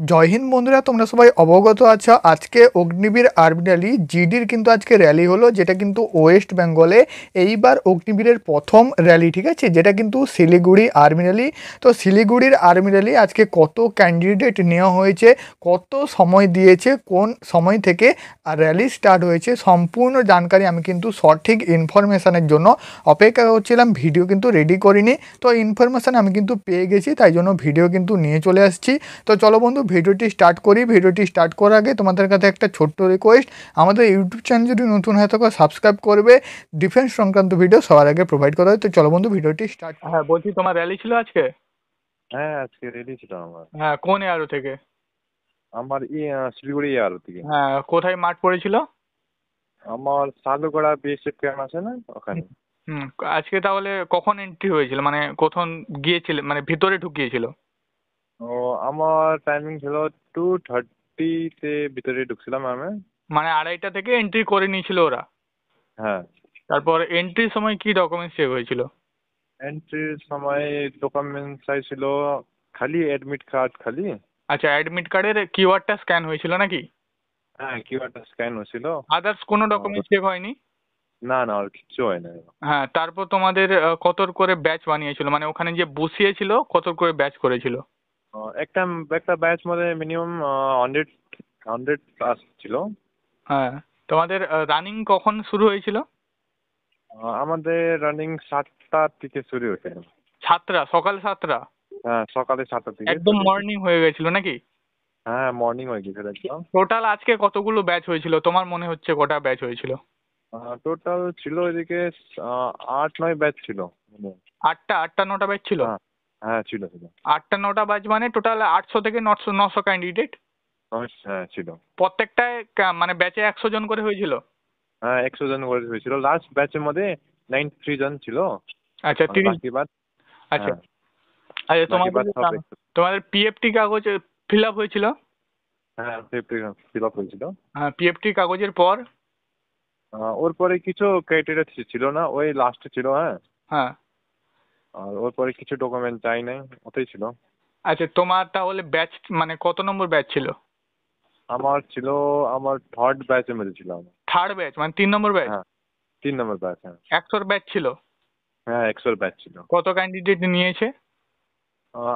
জয় হিন্দ বন্ধুরা, তোমরা সবাই অবগত আছো। আজকে অগ্নিবীর আর্মি র্যালি জিডির কিন্তু আজকে র্যালি হলো, যেটা কিন্তু ওয়েস্ট বেঙ্গলে এইবার অগ্নিবীরের প্রথম র্যালি, ঠিক আছে, যেটা কিন্তু শিলিগুড়ি আর্মি র্যালি। তো শিলিগুড়ির আর্মি র্যালি আজকে কত ক্যান্ডিডেট নেওয়া হয়েছে, কত সময় দিয়েছে, কোন সময় থেকে র্যালি স্টার্ট হয়েছে, সম্পূর্ণ জানকারি আমি কিন্তু সঠিক ইনফরমেশানের জন্য অপেক্ষা করছিলাম। ভিডিও কিন্তু রেডি করিনি, তো ইনফরমেশান আমি কিন্তু পেয়ে গেছি, তাই জন্য ভিডিও কিন্তু নিয়ে চলে আসছি। তো চলো বন্ধু, ভিডিওটি স্টার্ট করি। ভিডিওটি স্টার্ট করার আগে তোমাদের কাছে একটা ছোট্ট রিকোয়েস্ট, আমাদের ইউটিউব চ্যানেল যদি নতুন হয়ে থাকো সাবস্ক্রাইব করবে। ডিফেন্স সংক্রান্ত ভিডিও সবার আগে প্রোভাইড করা হয়। তো চলো বন্ধু, ভিডিওটি স্টার্ট। হ্যাঁ, বলছি তোমার র্যালি ছিল আজকে? হ্যাঁ, আজকে রেডি ছিল আমার। হ্যাঁ, কোন এয়ারো থেকে? আমার শিলিগুড়ি এয়ার থেকে। হ্যাঁ, কোথায় মাঠ পড়েছিল? আমার সালুগড়া বিএসএফ ক্যাম্প আছে না ওখানে। হুম। হুম, আজকে তাহলে কখন এন্ট্রি হয়েছিল, মানে কখন গিয়েছিল, মানে ভিতরে ঢুকিয়েছিল? ও, আমার টাইমিং ছিল 2:30-তে ভিতরে ঢুকছিলাম আমি। মানে 2:30 থেকে এন্ট্রি করে নিয়েছিল ওরা? হ্যাঁ, তারপর এন্ট্রির সময় কি ডকুমেন্টস চেক হয়েছিল? এন্ট্রির সময় ডকুমেন্ট চাইছিল, খালি অ্যাডমিট কার্ড খালি। আচ্ছা, অ্যাডমিট কার্ডের কিউআরটা স্ক্যান হয়েছিল নাকি? হ্যাঁ, কিউআরটা স্ক্যান হয়েছিল। আদার্স কোনো আর- ডকুমেন্টস চেক হয়নি? না না, আর কিচ্ছু হয় না। হ্যাঁ, তারপর তোমাদের কত করে ব্যাচ বানিয়েছিল, মানে ওখানে যে বসিয়েছিল কত করে ব্যাচ করেছিল? একটা একটা ব্যাচ মধ্যে মিনিমাম 100 প্লাস ছিল। হ্যাঁ, তোমাদের রানিং কখন শুরু হয়েছিল? আমাদের রানিং 7টা থেকে শুরু হয়েছে। 7টা, সকাল 7টা? হ্যাঁ, সকালে 7টা থেকে একদম শুরু হয়েছে। মর্নিং হয়ে গেছিল নাকি? হ্যাঁ, মর্নিং হয়ে গেছিল একদম। টোটাল আজকে কতগুলো ব্যাচ হয়েছিল তোমার মনে হচ্ছে, কটা ব্যাচ হয়েছিল? টোটাল ছিল এদিকে 8-9 ব্যাচ ছিল মানে। 8টা, 8টা 9টা ব্যাচ ছিল? হ্যাঁ হ্যাঁ, ছিল ছিল। 8টা 9টা ব্যাচ মানে টোটাল 800 থেকে 900 900 ক্যান্ডিডেট। হ্যাঁ ছিল। প্রত্যেকটায় মানে ব্যাচে 100 জন করে হয়েছিল? হ্যাঁ, 100 জন করে হয়েছিল। লাস্ট ব্যাচের মধ্যে 93 জন ছিল। আচ্ছা, আর 30। বাকি বাদ। আচ্ছা। হ্যাঁ, আচ্ছা, বাকি তোমাদের বাদ সব 100। তোমাদের পিএফটি কাগজ ফিল আপ হয়েছিল? হ্যাঁ, 50 ফিল আপ হয়েছিল। হ্যাঁ, পিএফটি কাগজের পর? ওর পরে কিছু ক্রাইটেরিয়া ছিল না, ওই লাস্টে ছিল। হ্যাঁ, হ্যাঁ। আর ওর পরে কিছু ডকুমেন্ট চাই নাই, ওটাই ছিল। আচ্ছা, তোমার তাহলে ব্যাচ মানে কত নম্বর ব্যাচ ছিল? আমার ছিল, আমার থার্ড ব্যাচের মধ্যে ছিল আমার। থার্ড ব্যাচ মানে 3 নম্বর ব্যাচ? হ্যাঁ, 3 নম্বর ব্যাচ। হ্যাঁ 100 ব্যাচ ছিল? হ্যাঁ, 100 ব্যাচ ছিল। কত ক্যান্ডিডেট নিয়েছে?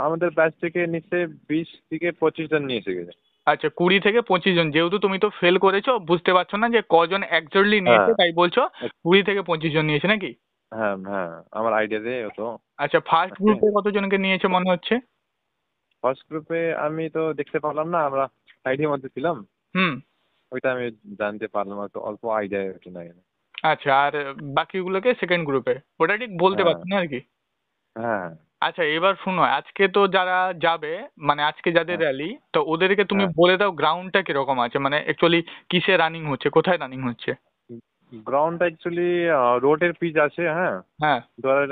আমাদের ব্যাচ থেকে নিচে 20 থেকে 25 জন নিয়ে এসে গেছে। আচ্ছা, 20 থেকে 25 জন, যেহেতু তুমি তো ফেল করেছো বুঝতে পারছো না যে কজন অ্যাকচুয়ালি নিয়েছে, হ্যাঁ তাই বলছো 20 থেকে 25 জন নিয়েছে নাকি? হ্যাঁ হ্যাঁ, আমার আইডিয়া দিয়ে তো আচ্ছা, ফার্স্ট আছে। গ্রুপে কতজনকে নিয়েছে মনে হচ্ছে? ফার্স্ট গ্রুপে আমি তো দেখতে পারলাম না, আমরা সাইডের মধ্যে ছিলাম। হুম। ওইটা আমি জানতে পারলাম না, তো অল্প আইডিয়া একটু নাই। আচ্ছা, আর বাকিগুলোকে সেকেন্ড গ্রুপে, ওটা ঠিক বলতে হ্যাঁ পারছি না আর কি। হ্যাঁ আচ্ছা, এবার শুনো, আজকে তো যারা যাবে, মানে আজকে যাদের হ্যাঁ র্যালি, তো ওদেরকে তুমি হ্যাঁ। বলে দাও গ্রাউন্ডটা কিরকম আছে, মানে অ্যাকচুয়ালি কিসে রানিং হচ্ছে, কোথায় রানিং হচ্ছে? গ্রাউন্ড অ্যাকচুয়ালি রোডের পিচ আছে। হ্যাঁ, হ্যাঁ। ধরে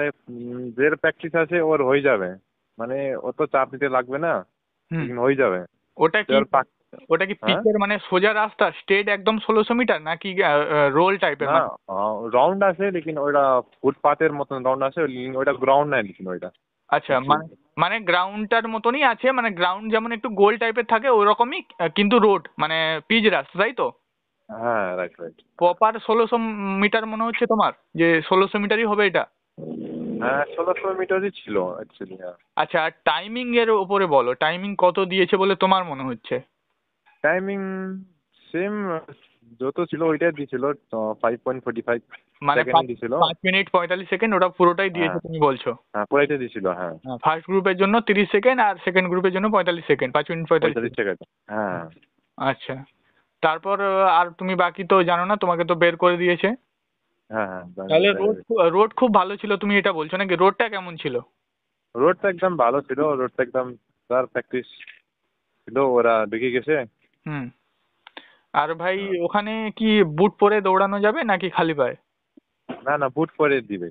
যের প্র্যাকটিস আছে ওর হয়ে যাবে, মানে অত চাপ দিতে লাগবে না, হুম। লেকিন হয়ে যাবে। ওটা কি এবার ওটা কি হ্যাঁ পিচের মানে সোজা রাস্তা স্ট্রেট একদম 1600 মিটার, নাকি রোল টাইপের না, মানে? রাউন্ড আছে লেকিন ওইটা ফুটপাতের মতন রাউন্ড আছে, লেকিন ওইটা গ্রাউন্ড নাই লেকিন ওইটা আচ্ছা, মানে অ্যাকচুয়ালি। মানে গ্রাউন্ডটার মতনই আছে, মানে গ্রাউন্ড যেমন একটু গোল টাইপের থাকে ওরকমই, কিন্তু রোড মানে পিচ রাস্তা, তাই তো? হ্যাঁ, রাইট রাইট। প্রপার 1600 মিটার মনে হচ্ছে তোমার, যে 1600 মিটারই হবে এটা? হ্যাঁ, 1600 মিটারই ছিল অ্যাকচুয়ালি। হ্যাঁ, আচ্ছা, আর টাইমিং এর ওপরে বলো, টাইমিং কত দিয়েছে বলে তোমার মনে হচ্ছে? টাইমিং সেম যত ছিল ওইটাই দিয়েছিল। 5.45 মানে সেকেন্ড দিয়েছিল। 5 মিনিট 45 সেকেন্ড, ওটা পুরোটাই দিয়েছে হ্যাঁ তুমি বলছো? হ্যাঁ, পুরাইটাই দিয়েছিল। হ্যাঁ, হ্যাঁ, ফার্স্ট গ্রুপের জন্য 30 সেকেন্ড আর সেকেন্ড গ্রুপের জন্য 45 সেকেন্ড, 5 মিনিট 45 45 সেকেন্ড। সেকেন্ড। হ্যাঁ আচ্ছা, তারপর আর তুমি বাকি তো জানো না, তোমাকে তো বের করে দিয়েছে। হ্যাঁ হ্যাঁ, তাহলে রোড রোড খুব ভালো ছিল তুমি এটা বলছো নাকি? রোডটা কেমন ছিল? রোডটা একদম ভালো ছিল। রোডটা একদম তার প্র্যাকটিস ছিল, ওরা দেখে গেছে। হুম। আর ভাই, ওখানে কি বুট পরে দৌড়ানো যাবে নাকি খালি পায়ে? না না, বুট পরে দিবে।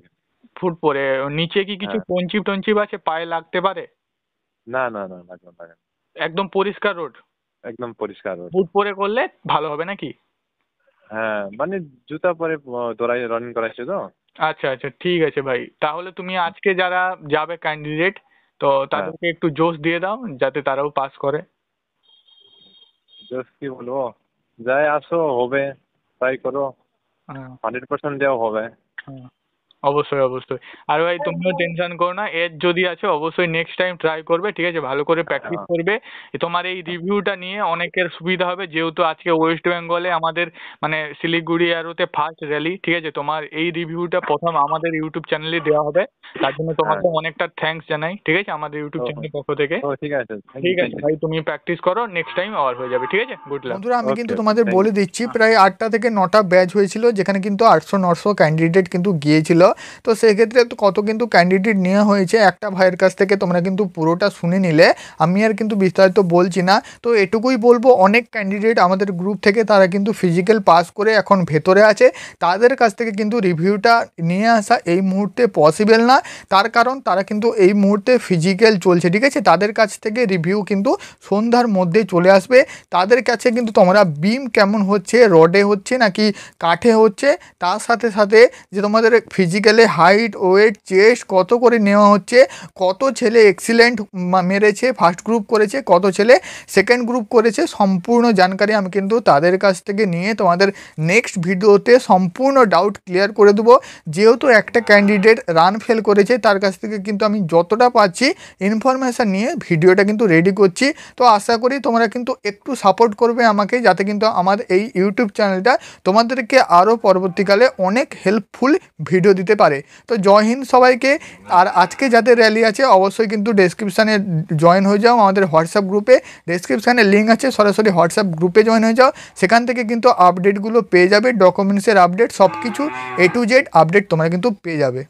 ফুট পরে? নিচে কি কিছু হ্যাঁ, পঞ্চিপ টঞ্চিপ আছে, পায়ে লাগতে পারে? না না না, লাগবে না, লাগবে না। একদম পরিষ্কার রোড? একদম পরিষ্কার রোড। বুট পরে করলে ভালো হবে নাকি? হ্যাঁ, মানে জুতা পরে দৌড়াই রানিং করাইছে তো। আচ্ছা আচ্ছা, ঠিক আছে ভাই, তাহলে তুমি আজকে যারা যাবে ক্যান্ডিডেট, তো হ্যাঁ তাদেরকে একটু জোশ দিয়ে দাও যাতে তারাও পাস করে। জাস্ট কি বলবো, যাই আসো হবে, ট্রাই করো, হ্যাঁ 100% দেওয়া হবে। হ্যাঁ অবশ্যই অবশ্যই। আর ভাই তুমিও টেনশন করো না, এর যদি আছে অবশ্যই নেক্সট টাইম ট্রাই করবে, ঠিক আছে, ভালো করে প্র্যাকটিস হ্যাঁ করবে। তোমার এই রিভিউটা নিয়ে অনেকের সুবিধা হবে, যেহেতু আজকে ওয়েস্ট বেঙ্গলে আমাদের মানে শিলিগুড়ি অ্যারোতে ফার্স্ট র্যালি, ঠিক আছে, তোমার এই রিভিউটা প্রথম আমাদের ইউটিউব চ্যানেলে দেওয়া হবে। তার জন্য হ্যাঁ। তোমাকে অনেকটা থ্যাঙ্কস জানাই, ঠিক আছে, আমাদের ইউটিউব ও চ্যানেলের পক্ষ থেকে। ও ঠিক আছে, থ্যাংক ইউ ঠিক থ্যাংক আছে ইউ। ভাই, তুমি প্র্যাকটিস করো, নেক্সট টাইম আবার হয়ে যাবে, ঠিক আছে, গুড লাক। বন্ধুরা আমি ওকে কিন্তু ওকে, তোমাদের থ্যাংক বলে ইউ। দিচ্ছি, প্রায় 8টা থেকে 9টা ব্যাচ হয়েছিল, যেখানে কিন্তু 800-900 ক্যান্ডিডেট কিন্তু গিয়েছিল। তো সেক্ষেত্রে তো কত কিন্তু ক্যান্ডিডেট নেওয়া হয়েছে একটা ভাইয়ের কাছ থেকে তোমরা কিন্তু পুরোটা শুনে নিলে, আমি আর কিন্তু বিস্তারিত বলছি না। তো এটুকুই বলবো, অনেক ক্যান্ডিডেট আমাদের গ্রুপ থেকে তারা কিন্তু ফিজিক্যাল পাস করে এখন ভেতরে আছে, তাদের কাছ থেকে কিন্তু রিভিউটা নিয়ে আসা এই মুহূর্তে পসিবল না। তার কারণ তারা কিন্তু এই মুহূর্তে ফিজিক্যাল চলছে, ঠিক আছে, তাদের কাছ থেকে রিভিউ কিন্তু সন্ধ্যার মধ্যে চলে আসবে। তাদের কাছে কিন্তু তোমরা বিম কেমন হচ্ছে, রডে হচ্ছে নাকি কাঠে হচ্ছে, তার সাথে সাথে যে তোমাদের ফিজিক্যালে হাইট ওয়েট চেস্ট কত করে নেওয়া হচ্ছে, কত ছেলে এক্সিলেন্ট মেরেছে ফার্স্ট গ্রুপ করেছে, কত ছেলে সেকেন্ড গ্রুপ করেছে, সম্পূর্ণ জানকারি আমি কিন্তু তাদের কাছ থেকে নিয়ে তোমাদের নেক্সট ভিডিওতে সম্পূর্ণ ডাউট ক্লিয়ার করে দেবো। যেহেতু একটা ক্যান্ডিডেট রান ফেল করেছে, তার কাছ থেকে কিন্তু আমি যতটা পাচ্ছি ইনফরমেশান নিয়ে ভিডিওটা কিন্তু রেডি করছি। তো আশা করি তোমরা কিন্তু একটু সাপোর্ট করবে আমাকে, যাতে কিন্তু আমার এই ইউটিউব চ্যানেলটা তোমাদেরকে আরও পরবর্তীকালে অনেক হেল্পফুল ভিডিও দিতে পারে। তো জয় হিন্দ সবাইকে। আর আজকে যাদের র্যালি আছে অবশ্যই কিন্তু ডেসক্রিপশানে জয়েন হয়ে যাও আমাদের হোয়াটসঅ্যাপ গ্রুপে, ডেসক্রিপশানে লিঙ্ক আছে, সরাসরি হোয়াটসঅ্যাপ গ্রুপে জয়েন হয়ে যাও, সেখান থেকে কিন্তু আপডেটগুলো পেয়ে যাবে, ডকুমেন্টসের আপডেট সব কিছু A to Z আপডেট তোমরা কিন্তু পেয়ে যাবে।